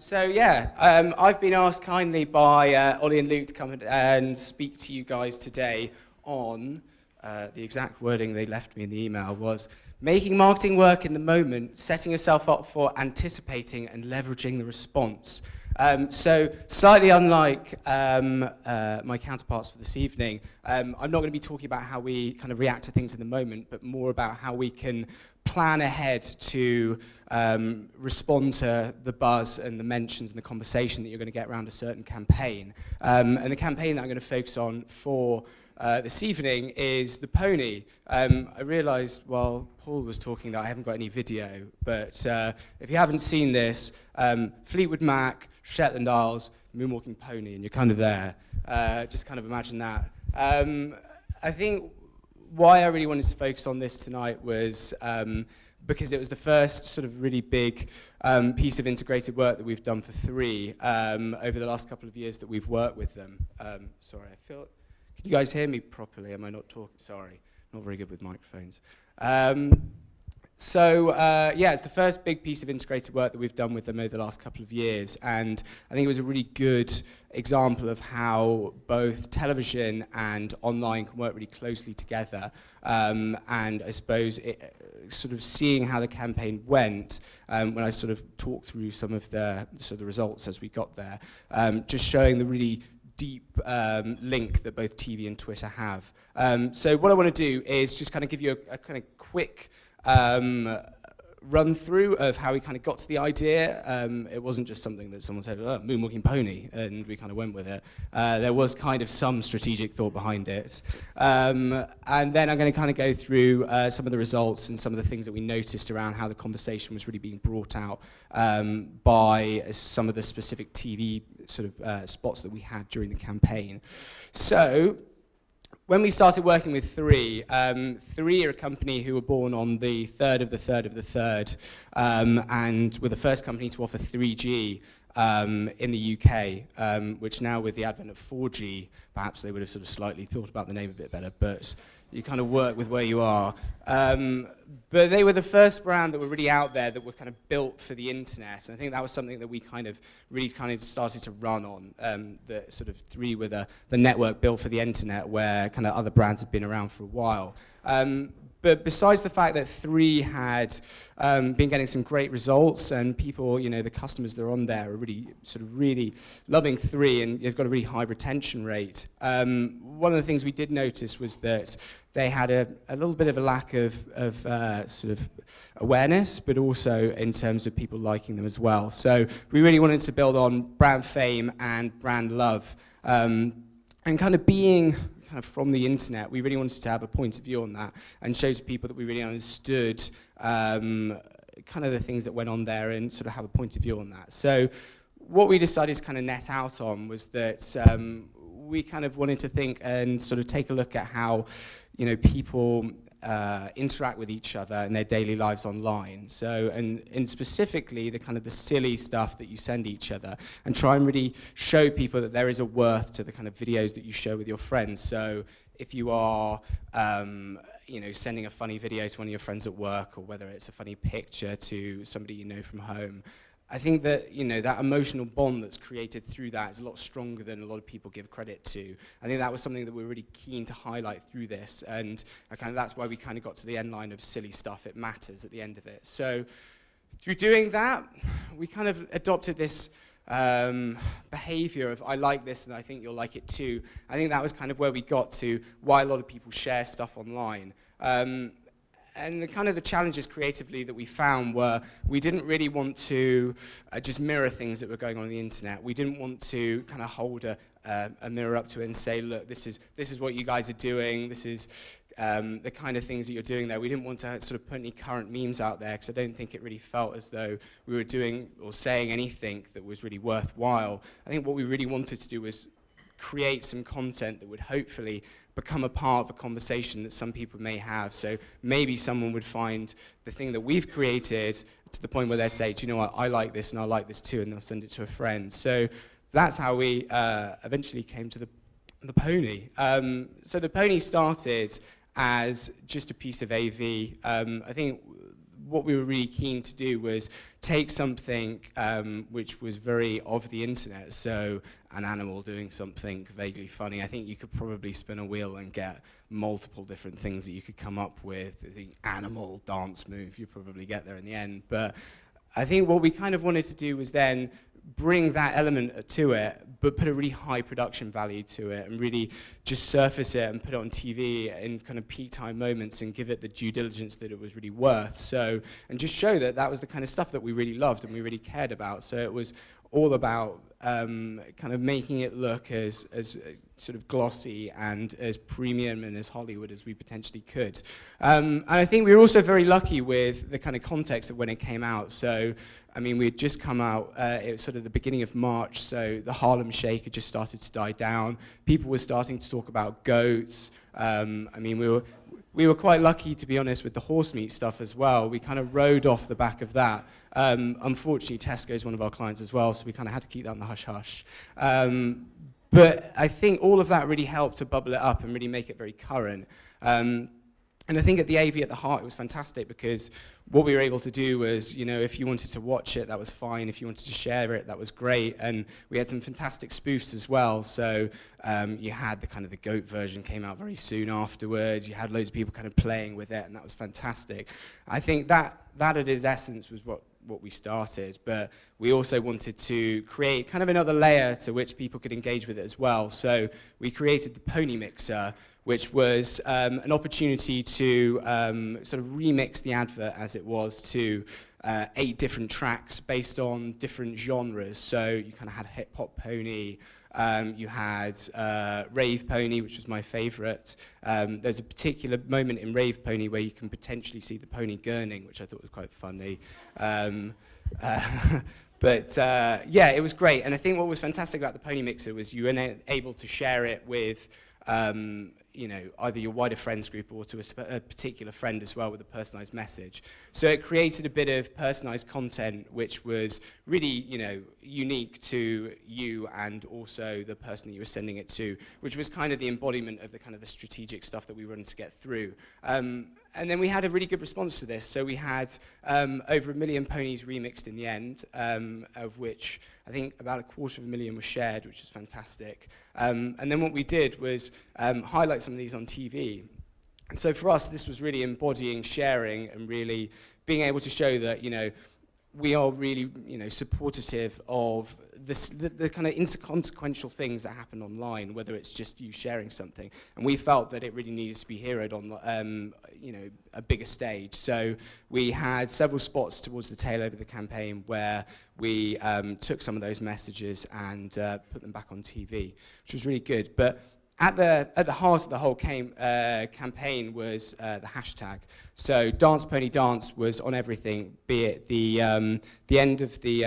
I've been asked kindly by Ollie and Luke to come and speak to you guys today on, the exact wording they left me in the email was, making marketing work in the moment, setting yourself up for anticipating and leveraging the response. So slightly unlike my counterparts for this evening, I'm not going to be talking about how we kind of react to things in the moment, but more about how we can plan ahead to respond to the buzz and the mentions and the conversation that you're going to get around a certain campaign. And the campaign that I'm going to focus on for this evening is the pony. I realised while Paul was talking that I haven't got any video, but if you haven't seen this, Fleetwood Mac, Shetland Isles, moonwalking pony, and you're kind of there. Just kind of imagine that. I think why I really wanted to focus on this tonight was because it was the first sort of really big piece of integrated work that we've done for Three over the last couple of years that we've worked with them. Sorry, can you guys hear me properly? Am I not talking? Sorry, not very good with microphones. It's the first big piece of integrated work that we've done with them over the last couple of years, and I think it was a really good example of how both television and online can work really closely together, and I suppose sort of seeing how the campaign went when I sort of talked through some of the results as we got there, just showing the really deep link that both TV and Twitter have. So what I want to do is just kind of give you a kind of quick run through of how we kind of got to the idea. It wasn't just something that someone said, oh, moonwalking pony, and we kind of went with it. There was kind of some strategic thought behind it. And then I'm going to kind of go through some of the results and some of the things that we noticed around how the conversation was really being brought out by some of the specific TV sort of spots that we had during the campaign. So, when we started working with Three, Three are a company who were born on the 3rd of the 3rd of the 3rd, and were the first company to offer 3G in the UK, which now with the advent of 4G, perhaps they would have sort of slightly thought about the name a bit better, but you kind of work with where you are. But they were the first brand that were really out there that were kind of built for the internet, and I think that was something that we kind of really kind of started to run on, that sort of Three were the network built for the internet where kind of other brands had been around for a while. But besides the fact that Three had been getting some great results and people, you know, the customers that are on there are really loving Three, and they've got a really high retention rate. One of the things we did notice was that they had a little bit of a lack of sort of awareness, but also in terms of people liking them as well. So we really wanted to build on brand fame and brand love, and kind of being kind of from the internet, we really wanted to have a point of view on that and show to people that we really understood kind of the things that went on there and sort of have a point of view on that. So what we decided to kind of net out on was that we kind of wanted to think and sort of take a look at how, you know, people interact with each other in their daily lives online. So, and specifically the kind of the silly stuff that you send each other, and try and really show people that there is a worth to the kind of videos that you share with your friends. So if you are, you know, sending a funny video to one of your friends at work, or whether it's a funny picture to somebody you know from home, I think that, you know, that emotional bond that's created through that is a lot stronger than a lot of people give credit to. I think that was something that we're really keen to highlight through this, and that's why we kind of got to the end line of silly stuff, it matters at the end of it. So through doing that, we kind of adopted this behavior of I like this and I think you'll like it too. I think that was kind of where we got to why a lot of people share stuff online. And the kind of the challenges creatively that we found were we didn't really want to just mirror things that were going on the internet. We didn't want to kind of hold a mirror up to it and say, look, this is what you guys are doing. This is the kind of things that you're doing there. We didn't want to sort of put any current memes out there because I don't think it really felt as though we were doing or saying anything that was really worthwhile. I think what we really wanted to do was create some content that would hopefully become a part of a conversation that some people may have. So maybe someone would find the thing that we've created to the point where they say, do you know what, I like this and I like this too, and they'll send it to a friend. So that's how we eventually came to the pony. So the pony started as just a piece of AV. I think what we were really keen to do was take something which was very of the internet, so an animal doing something vaguely funny. I think you could probably spin a wheel and get multiple different things that you could come up with. The animal dance move, you probably get there in the end. But I think what we kind of wanted to do was then bring that element to it, but put a really high production value to it and really just surface it and put it on TV in kind of peak time moments and give it the due diligence that it was really worth. So, and just show that that was the kind of stuff that we really loved and we really cared about. So it was all about kind of making it look as sort of glossy and as premium and as Hollywood as we potentially could. And I think we were also very lucky with the kind of context of when it came out. So, I mean, we had just come out, it was sort of the beginning of March, so the Harlem Shake had just started to die down. People were starting to talk about goats. I mean, we were quite lucky, to be honest, with the horse meat stuff as well. We kind of rode off the back of that. Unfortunately, Tesco is one of our clients as well, so we kind of had to keep that on the hush-hush. But I think all of that really helped to bubble it up and really make it very current. And I think at the AV at the Heart, it was fantastic because what we were able to do was, you know, if you wanted to watch it, that was fine. If you wanted to share it, that was great. And we had some fantastic spoofs as well. So you had the kind of the goat version came out very soon afterwards. You had loads of people kind of playing with it, and that was fantastic. I think that at its essence was what we started, but we also wanted to create kind of another layer to which people could engage with it as well. So we created the Pony Mixer, which was an opportunity to sort of remix the advert as it was to 8 different tracks based on different genres. So you kind of had hip hop pony, you had rave pony, which was my favorite. There's a particular moment in rave pony where you can potentially see the pony gurning, which I thought was quite funny. But yeah, it was great. And I think what was fantastic about the Pony Mixer was you were able to share it with you know, either your wider friends group or to a particular friend as well with a personalized message. So it created a bit of personalized content which was really, you know, unique to you and also the person that you were sending it to, which was kind of the embodiment of the kind of the strategic stuff that we wanted to get through. And then we had a really good response to this. So we had over 1 million ponies remixed in the end, of which I think about 250,000 was shared, which is fantastic. And then what we did was highlight some of these on TV. And so for us, this was really embodying sharing and really being able to show that, you know, we are really, you know, supportive of the kind of inconsequential things that happen online, whether it's just you sharing something. And we felt that it really needs to be heroed on, you know, a bigger stage. So we had several spots towards the tail end of the campaign where we took some of those messages and put them back on TV, which was really good. But at the heart of the whole campaign was the hashtag. So DancePonyDance was on everything, be it the end of the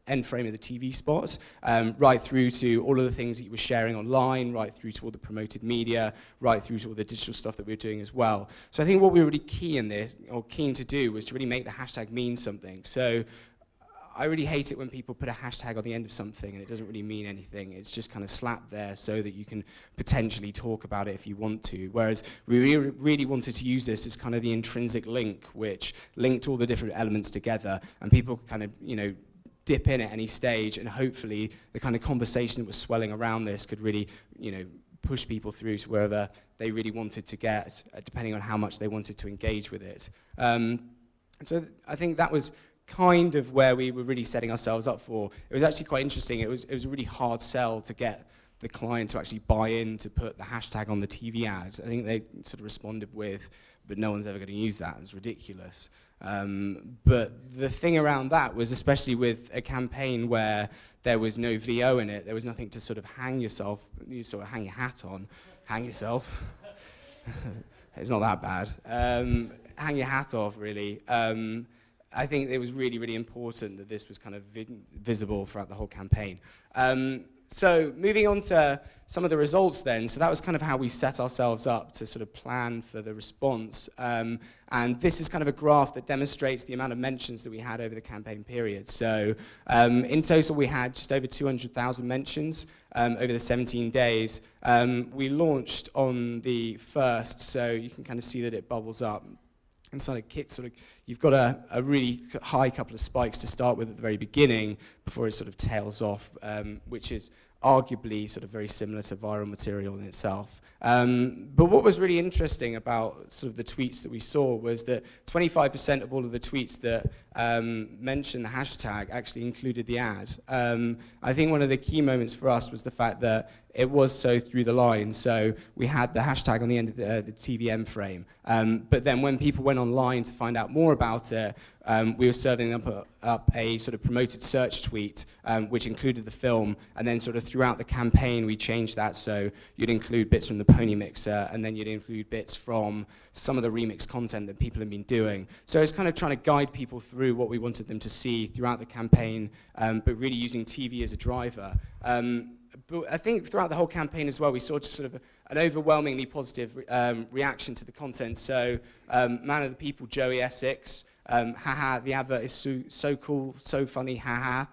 end frame of the TV spots, right through to all of the things that you were sharing online, right through to all the promoted media, right through to all the digital stuff that we were doing as well. So I think what we were really keen to do was to really make the hashtag mean something. So I really hate it when people put a hashtag on the end of something and it doesn't really mean anything. It's just kind of slapped there so that you can potentially talk about it if you want to. Whereas we really wanted to use this as kind of the intrinsic link, which linked all the different elements together, and people could kind of, you know, dip in at any stage, and hopefully the kind of conversation that was swelling around this could really, you know, push people through to wherever they really wanted to get, depending on how much they wanted to engage with it. So I think that was kind of where we were really setting ourselves up for. It was actually quite interesting. It was a really hard sell to get the client to actually buy in to put the hashtag on the TV ads. I think they sort of responded with, but no one's ever going to use that. It's ridiculous. But the thing around that was, especially with a campaign where there was no VO in it, there was nothing to sort of hang yourself, you sort of hang your hat on, hang yourself. It's not that bad. Hang your hat off, really. I think it was really, really important that this was kind of visible throughout the whole campaign. So moving on to some of the results then, so that was kind of how we set ourselves up to sort of plan for the response. And this is kind of a graph that demonstrates the amount of mentions that we had over the campaign period. So in total we had just over 200,000 mentions over the 17 days. We launched on the 1st, so you can kind of see that it bubbles up. and you've got a really high couple of spikes to start with at the very beginning before it sort of tails off, which is arguably sort of very similar to viral material in itself. But what was really interesting about sort of the tweets that we saw was that 25% of all of the tweets that mentioned the hashtag actually included the ad. I think one of the key moments for us was the fact that it was so through the line. So we had the hashtag on the end of the TVM frame. But then when people went online to find out more about it, we were serving up a sort of promoted search tweet, which included the film, and then sort of throughout the campaign we changed that so you'd include bits from the Pony Mixer, and then you'd include bits from some of the remix content that people have been doing. So it's kind of trying to guide people through what we wanted them to see throughout the campaign, but really using TV as a driver. But I think throughout the whole campaign as well, we saw just sort of an overwhelmingly positive reaction to the content. So, Man of the People, Joey Essex, haha, the advert is so cool, so funny, haha.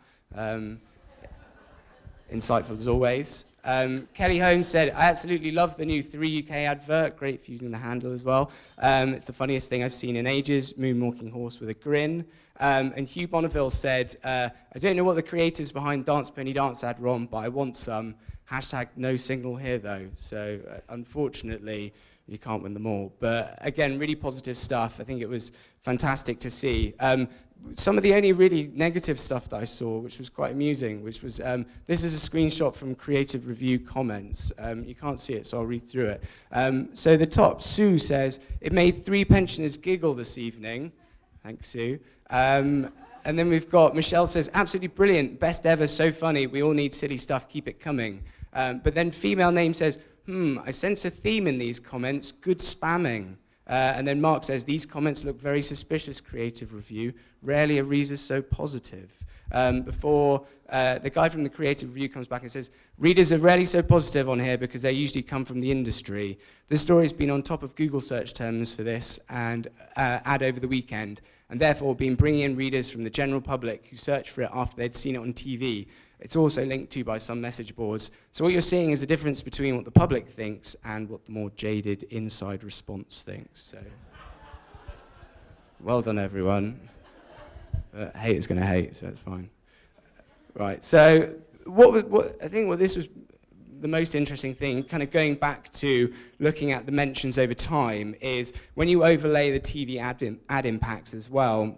Insightful as always. Kelly Holmes said, I absolutely love the new 3 UK advert, great for using the handle as well. It's the funniest thing I've seen in ages, moonwalking horse with a grin. And Hugh Bonneville said, I don't know what the creators behind DancePonyDance ad were on, but I want some. Hashtag no signal here though. So unfortunately, you can't win them all. But again, really positive stuff. I think it was fantastic to see. Some of the only really negative stuff that I saw, which was quite amusing, which was, this is a screenshot from Creative Review comments. You can't see it, so I'll read through it. So the top, Sue says, it made 3 pensioners giggle this evening. Thanks, Sue. And then we've got, Michelle says, absolutely brilliant, best ever, so funny, we all need silly stuff, keep it coming. But then female name says, I sense a theme in these comments, good spamming. And then Mark says, these comments look very suspicious, Creative Review. Rarely are readers so positive. Before the guy from the Creative Review comes back and says, readers are rarely so positive on here because they usually come from the industry. The story's been on top of Google search terms for this and ad over the weekend, and therefore been bringing in readers from the general public who searched for it after they'd seen it on TV. It's also linked to by some message boards. So what you're seeing is the difference between what the public thinks and what the more jaded inside response thinks. So, well done, everyone. But haters gonna hate, so it's fine. Right. So I think what this was the most interesting thing, kind of going back to looking at the mentions over time, is when you overlay the TV ad impacts as well,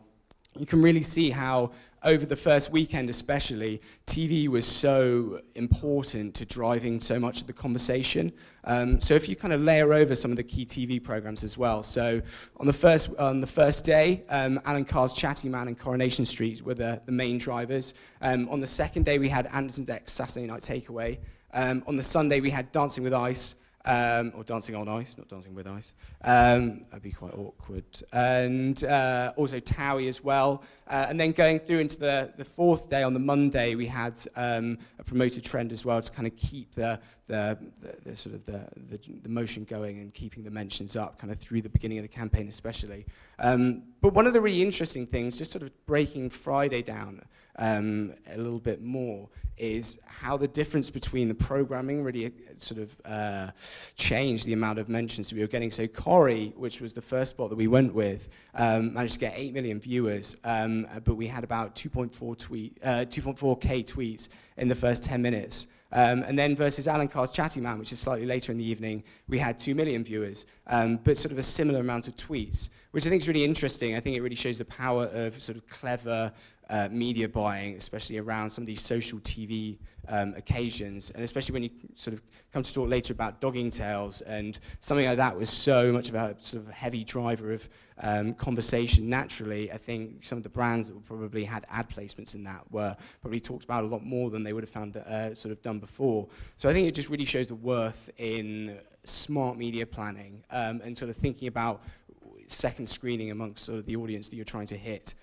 you can really see how over the first weekend especially, TV was so important to driving so much of the conversation. So if you kind of layer over some of the key TV programs as well. So on the first day, Alan Carr's Chatty Man and Coronation Street were the main drivers. On the second day, we had Anderson's X Saturday Night Takeaway. On the Sunday, we had Dancing with Ice, or Dancing on Ice, not Dancing with Ice. That'd be quite awkward. And also Towie as well. And then going through into the fourth day, on the Monday, we had a promoted trend as well to kind of keep the motion going and keeping the mentions up kind of through the beginning of the campaign especially. But one of the really interesting things, just sort of breaking Friday down a little bit more, is how the difference between the programming really sort of changed the amount of mentions we were getting. So Corrie, which was the first spot that we went with, managed to get 8 million viewers, but we had about 2.4K tweets in the first 10 minutes. And then versus Alan Carr's Chatty Man, which is slightly later in the evening, we had 2 million viewers, but sort of a similar amount of tweets, which I think is really interesting. I think it really shows the power of sort of clever media buying, especially around some of these social TV occasions, and especially when you sort of come to talk later about Dogging Tales, and something like that was so much of a sort of heavy driver of conversation. Naturally, I think some of the brands that probably had ad placements in that were probably talked about a lot more than they would have found sort of done before. So I think it just really shows the worth in smart media planning and sort of thinking about second screening amongst sort of the audience that you're trying to hit.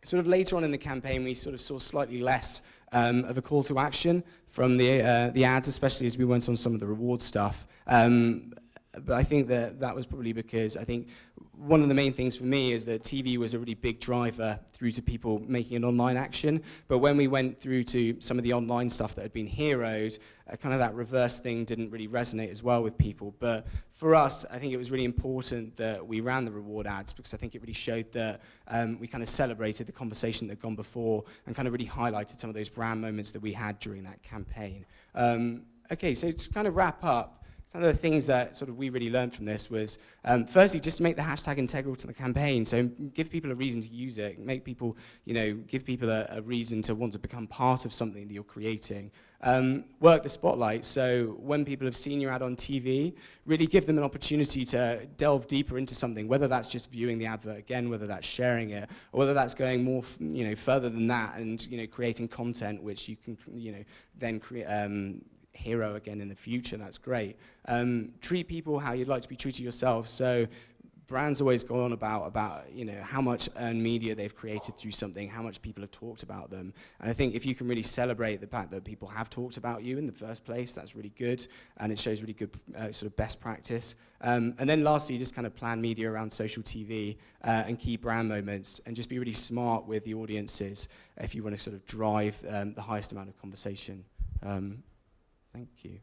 Sort of later on in the campaign, we sort of saw slightly less of a call to action from the ads, especially as we went on some of the reward stuff. But I think that was probably because I think one of the main things for me is that TV was a really big driver through to people making an online action. But when we went through to some of the online stuff that had been heroed, kind of that reverse thing didn't really resonate as well with people. But for us, I think it was really important that we ran the reward ads, because I think it really showed that we kind of celebrated the conversation that had gone before and kind of really highlighted some of those brand moments that we had during that campaign. Okay, so to kind of wrap up, some of the things that sort of we really learned from this was, firstly, just to make the hashtag integral to the campaign. So give people a reason to use it, make people, give people a reason to want to become part of something that you're creating. Work the spotlight. So when people have seen your ad on TV, really give them an opportunity to delve deeper into something, whether that's just viewing the advert again, whether that's sharing it, or whether that's going more, further than that and, creating content which you can, then create, hero again in the future. That's great. Treat people how you'd like to be treated yourself. So brands always go on about how much earned media they've created through something, how much people have talked about them. And I think if you can really celebrate the fact that people have talked about you in the first place, that's really good, and it shows really good sort of best practice. And then lastly, just kind of plan media around social TV and key brand moments, and just be really smart with the audiences if you want to sort of drive the highest amount of conversation. Thank you.